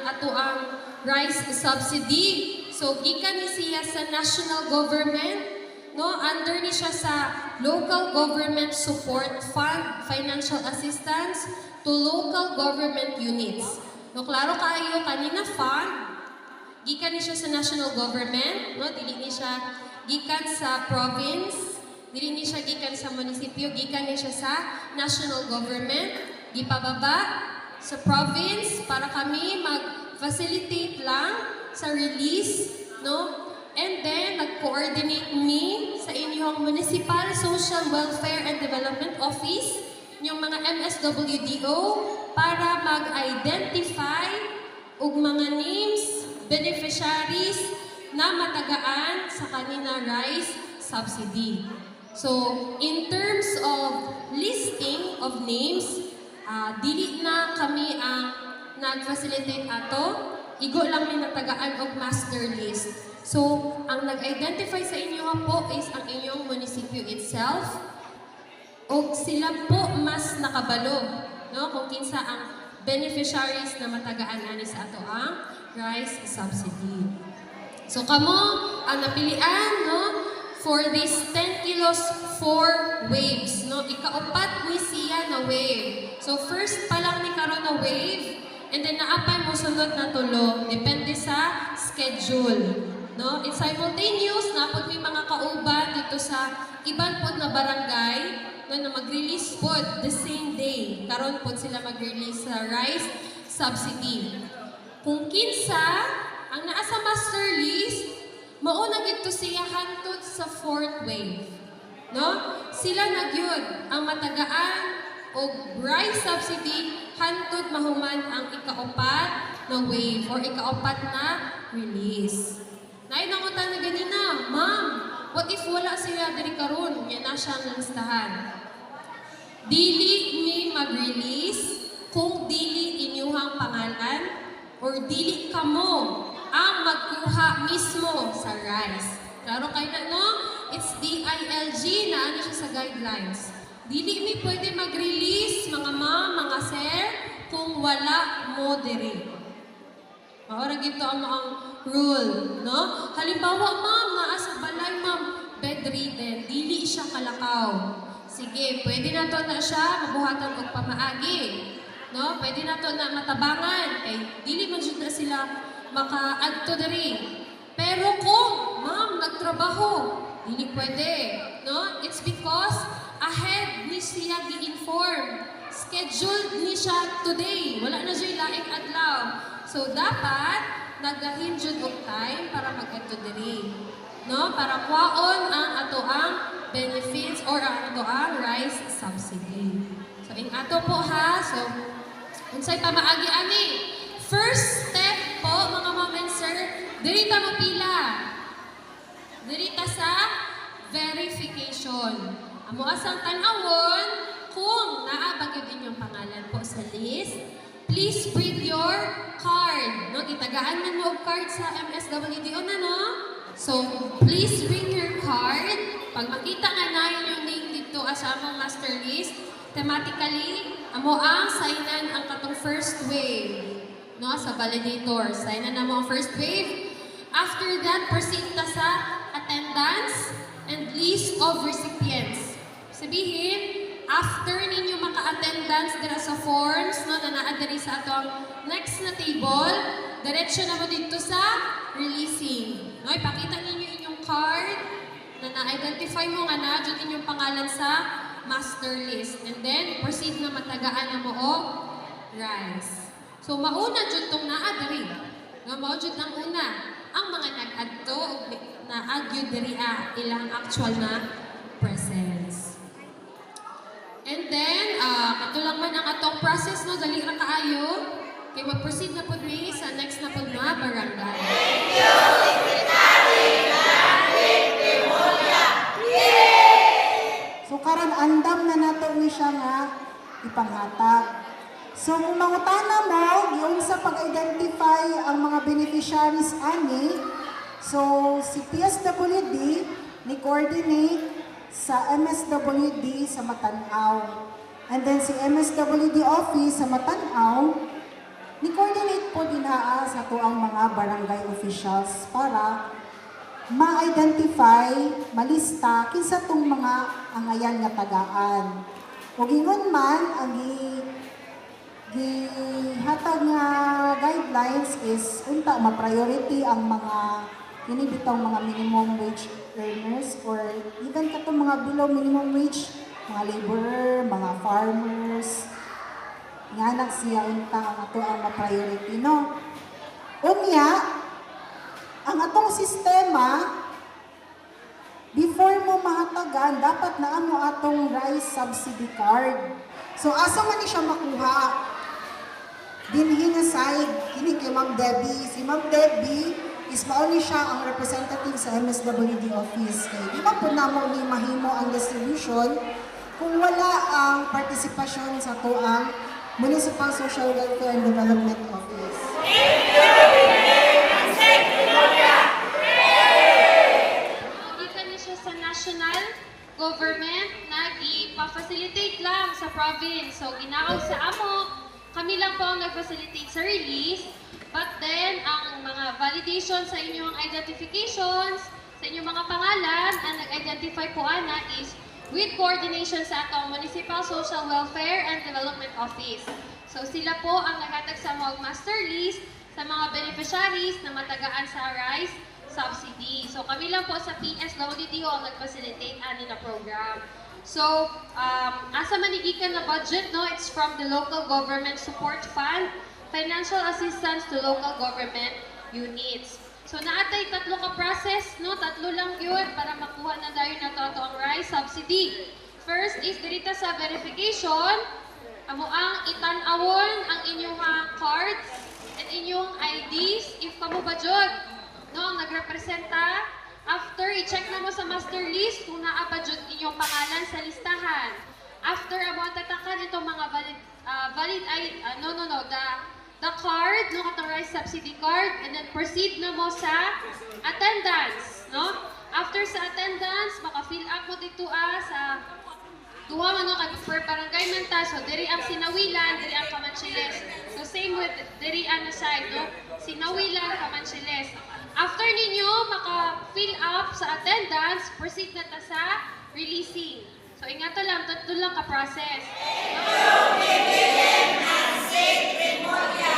ato ang rice subsidy. So gikan ni siya sa national government, no, under ni siya sa local government support fund, financial assistance to local government units. No, klaro kaayo kanina fund, gikan ni siya sa national government, no, dili ni siya gikan sa province, dili ni siya gikan sa munisipyo, gikan ni siya sa national government, gipababa sa province para kami mag-facilitate lang sa release, no? And then, nag-coordinate me sa inyong Municipal Social Welfare and Development Office, yung mga MSWDO, para mag-identify og mga names, beneficiaries na matagaan sa kanina rice subsidy. So, in terms of listing of names, dili na kami ang nag-facilitate ato, igo lang may natagaan og master list. So, ang nag-identify sa inyo po is ang inyong munisipyo itself, o sila po mas nakabalo, no, kung kinsa ang beneficiaries na matagaan ani sa ato ang rice subsidy. So, kamo ang napilian, no, for this 10 kilos 4 waves, no, ikaupat ni siya na wave. So, first pa lang ni karon na wave, and then naapay mo sunod na tulo, depende sa schedule. No? It's simultaneous na pag may mga kauban dito sa iban po na barangay, no, na mag-release po the same day. Karon po sila mag-release sa rice subsidy. Kung kinsa ang naa sa master list, mauna gito siya hantod sa 4th wave. No? Sila nagyud ang matagaan o rice subsidy hantod mahuman ang ikaupat na wave or ikaupat na release. Nainangutan na ganina, ma'am, what if wala sila diri karon? Yan na siyang listahan. Dili mi mag-release kung dili inyuhang pangalan or dili kamo ang magkuha mismo sa rice. Klaro kayo na, no? It's DILG na ano siya sa guidelines. Dili mi pwede mag-release, mga ma'am, mga sir, kung wala mo diri. Maura gito ang rule, no? Halimbawa, ma'am, naa sa balay, ma'am, bedridden, dili siya kalakaw. Sige, pwede na to na siya mabuhatan og pamaagi. No? Pwede na to na matabangan. Kay dili man jud na sila maka-adto diri. Pero kung, ma'am, nagtrabaho, dili pwede. No? It's because ahead ni siya gi-inform. Scheduled ni siya today. Wala na siya laing adlaw. So, dapat nagahin jud og time para mag-adto diri. No? Para kwaon ang ato ang benefits or ang ato ang rice subsidy. So, in ato po ha. So, unsay pamaagi ani? First step po, mga ma'am and sir, diri ta mapila. Diri ta sa verification. Amo asang tan-awon kung naa ba gyud inyong pangalan po sa list. Please bring your card. No, gitagaan man mo og card sa MSWDO na, no? So, please bring your card. Pag makita nga na yung name dito sa among master list, thematically, amo ang signan ang katong first wave. No, sa validator. Signan na mo ang first wave. After that, proceed ta sa attendance and list of recipients. Sabihin, after ninyo maka-attendance dira sa forms, no, na naa diri sa atong next na table, diretso na mo dito sa releasing. No, ipakita ninyo inyong card na na-identify mo nga na dyan inyong pangalan sa master list. And then, proceed na matagaan na mo o rice. So, mauna dyan itong naa-dari. No, mao dyan ang una. Ang mga nag-adto na agyo diri ilang actual na presence. And then, ito lang man ang atong process, no, dali ra kaayo. Kaya mag-proceed na po mi sa next na po na barangay. Thank you, Secretary Patrick Remulla. So karon andam na nato ni siya nga ipanghatag. So kung mangutana mo yung sa pag-identify ang mga beneficiaries ani, so si PSWD ni coordinate sa MSWD sa Matanaw. And then si MSWD office sa Matanaw ni coordinate po dinaa sa tuang mga barangay officials para ma-identify, malista kinsa tong mga angayan nga tagaan. Ug ingon man ang gihatag nga guidelines is unta ma-priority ang mga kini bitong mga minimum wage earners or even katong mga below minimum wage, mga laborer, mga farmers. Nga nang siya unta ang ato ang ma-priority, no? Unya, ang atong sistema, before mo mahatagan, dapat na mo atong rice subsidy card. So, asa man ni siya makuha? Dinhi nga side, kini kay Ma'am Debbie. Si Ma'am Debbie is mauni siya ang representative sa MSWD office. Kay di man po namo ni mahimo ang distribution kung wala ang partisipasyon sa tuang Municipal Social Welfare and Development Office. Gikan ni siya sa national government na gi-facilitate lang sa province. So ginaog sa amo, kami lang po ang nag-facilitate sa release. But then, ang mga validation sa inyong identifications, sa inyong mga pangalan, ang nag-identify po ana is with coordination sa atong Municipal Social Welfare and Development Office. So sila po ang naghatag sa mga master list sa mga beneficiaries na matagaan sa rice subsidy. So kami lang po sa PSWD ang nag-facilitate ani na program. So, asa manigikan na budget, no? It's from the Local Government Support Fund, Financial Assistance to Local Government Units. So, naatay tatlo ka process, no? Tatlo lang yun para makuha na dayon na to ang rice subsidy. First is dirita sa verification, amo ang itan-awon ang inyong cards and inyong IDs if kamo ba jud, no? Ang nagrepresenta. After, i-check na mo sa master list kung naabadjud inyong pangalan sa listahan. After, amo tatakan itong mga the card, no, katong rice subsidy card, and then proceed na mo sa attendance, no? After sa attendance, maka-fill up mo dito sa duha man no kay per barangay man ta, so diri ang Sinawilan, diri ang Camanchiles. So same with diri ano side, no? Sinawilan, Camanchiles. After ninyo maka-fill up sa attendance, proceed na ta sa releasing. So ingato lang, tatlo lang ka process. Bibigyan ng 6 Trimulya!